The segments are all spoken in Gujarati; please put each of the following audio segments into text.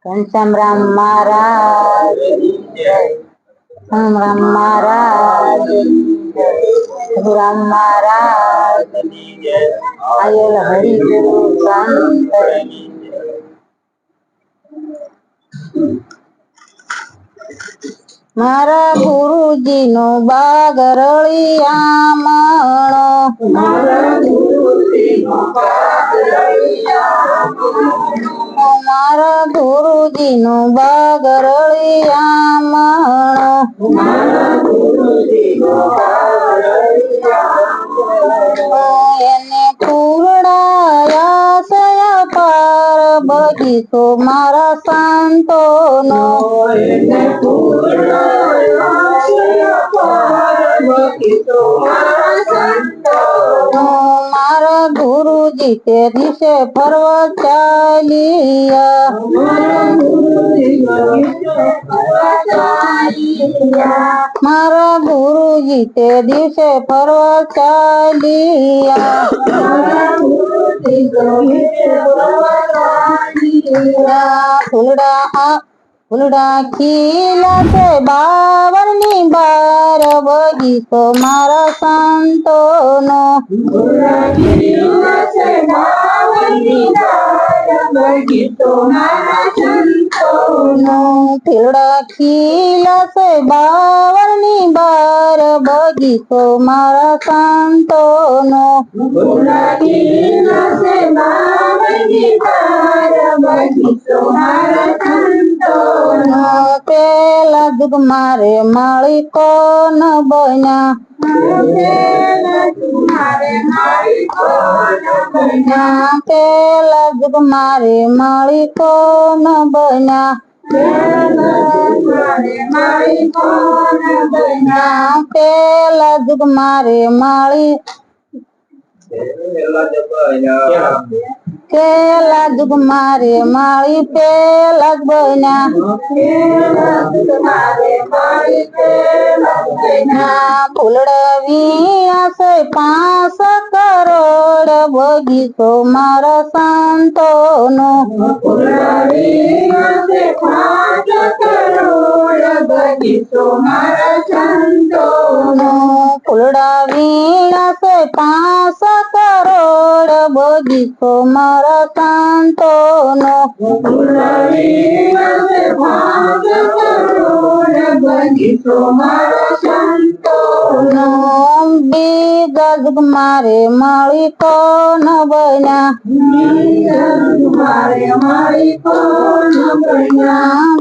ઘનશ્યામ મહારાજ રામ મહારાજ રામ મહારાજ આયેલ હરિગુરુ સંત મારા ગુરુજી નો બાગ રળિયામણો મારા ગુરુજી નો બાગ રળિયામણો એને ફૂલડાયા સયા પાર બગીચો મારા સંતો નો મારા ગુરુજી તે દિશે ફરવા ચાલ્યા મારા ગુરુજી તે દિશે ફરવા ચાલ્યા ફૂલડા ખીલા છે બાવળની બાર બગીચો મારા સંતો નો ફૂલડા ખીલા છે બાવળની બાર બગીચો મારા સંતો નો પેલા જુગ મારે માળીકો ન બન્યા પેલા જુગ મારે માળીકો ન બન્યા પેલા જુગ મારે માળી કેલા જુગ મારે માળી પેલા જ બન્યા ફૂલડવી આશે 5 કરોડ બગીચો મારા સંતો નો ફૂલડવી આશે 5 કરોડ બગીચો મારા સંતો નો બીજા જુગ મારે માળીકો ન બન્યા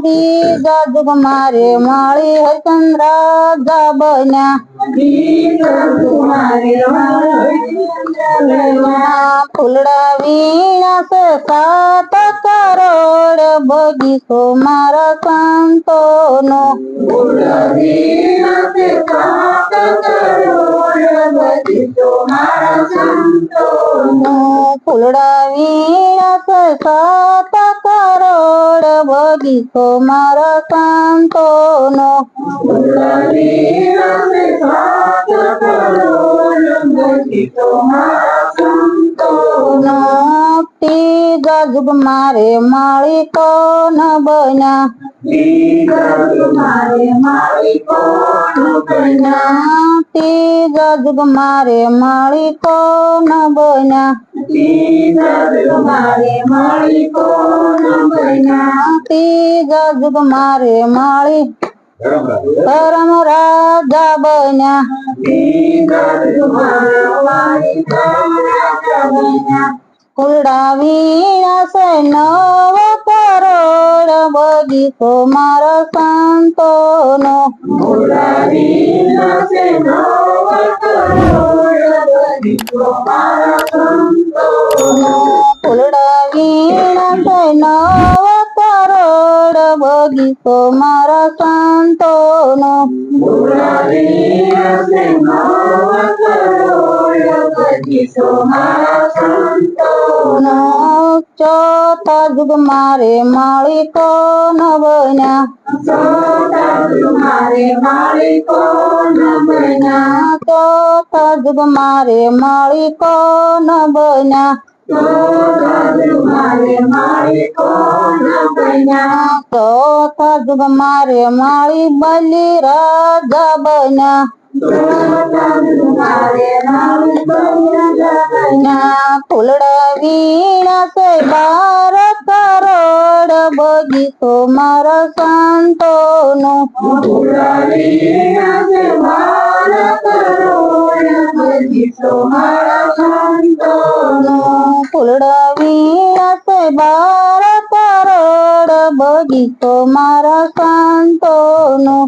બીજા જુગ મારે માળી હરિચંદ્ર રાજા બન્યા ફૂલડા વીણા છે 7 કરોડ બગીચો મારા સંતો નો ફૂલડા વીણા છે 7 કરોડ બગીચો મારા સંતો નો ત્રીજા જુગ મારે માળીકો ન બન્યા ત્રીજા જુગ મારે માળીકો ન બન્યા ત્રીજા જુગ મારે માળી ધર્મ રાજા બન્યા ફૂલડા વીણા છે 9 કરોડ બગીચો મારા સંતો નો ફૂલડા વીણા છે 9 કરોડ બગીચો મારા સંતો નો ફૂલડા વીણા છે 9 કરોડ બગીચો મારા સંતો નો ચોથા જુગ મારે માળીકો ન બન્યા ચોથા જુગ મારે માળીકો ન બન્યા તો મારે માળી કોણ બન્યા ચોથા જુગ મારે માળી બલી રાજા બન્યા ફૂલડા વીણા છે 12 કરોડ બગીચો મારા સંતોનો ફૂલડા વીણા છે 12 કરોડ બગીચો મારા સંતોનો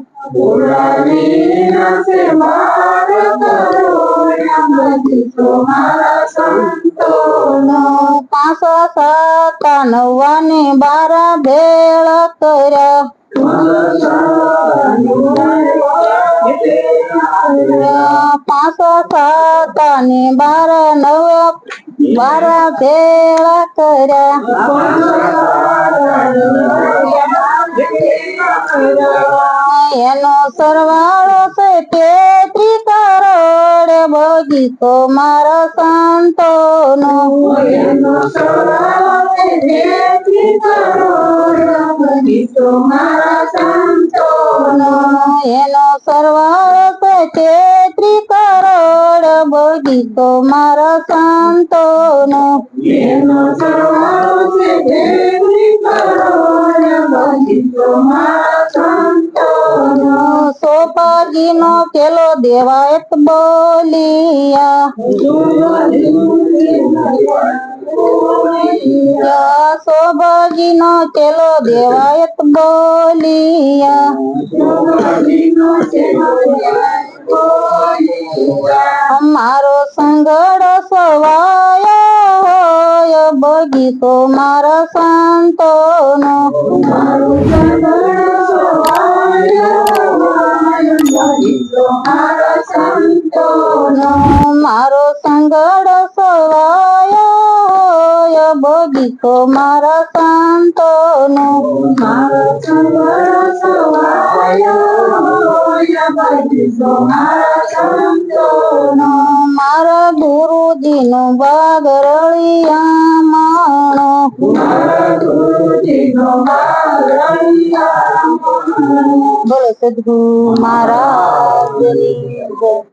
5 7 9 ને 12 ભેળ કર્યા 5 7 ને 12 ભેળ કર્યા એનો સરવાળો છે 33 કરોડ બગીચો મારા સંતોનો એનો સરવાળો છે 33 કરોડ બગીચો મારા સંતોનો એનો સરવાળો છે 33 કરોડ બગીચો મારા સંતોનો એનો સરવાળો છે 33 કરોડ બગીચો મારા સંતોનો સોપાજીનો કેલો દેવાયત બોલિયા સોભાજીનો કેલો દેવાયત બોલિયા અમારો સંગડો સવાયો હોય બગીચો મારા સંતોનો મારો સંગડો સવાયો બગીચો મારા સંતોનો મારો સંગડો સવાયો બગીચો મારા સંતોનો મારા ગુરુજીનો બાગ રળિયા માણો મારા ગુરુજીનો બાગ રળિયા માણો બોલો સદગુરુ મહારાજની જય.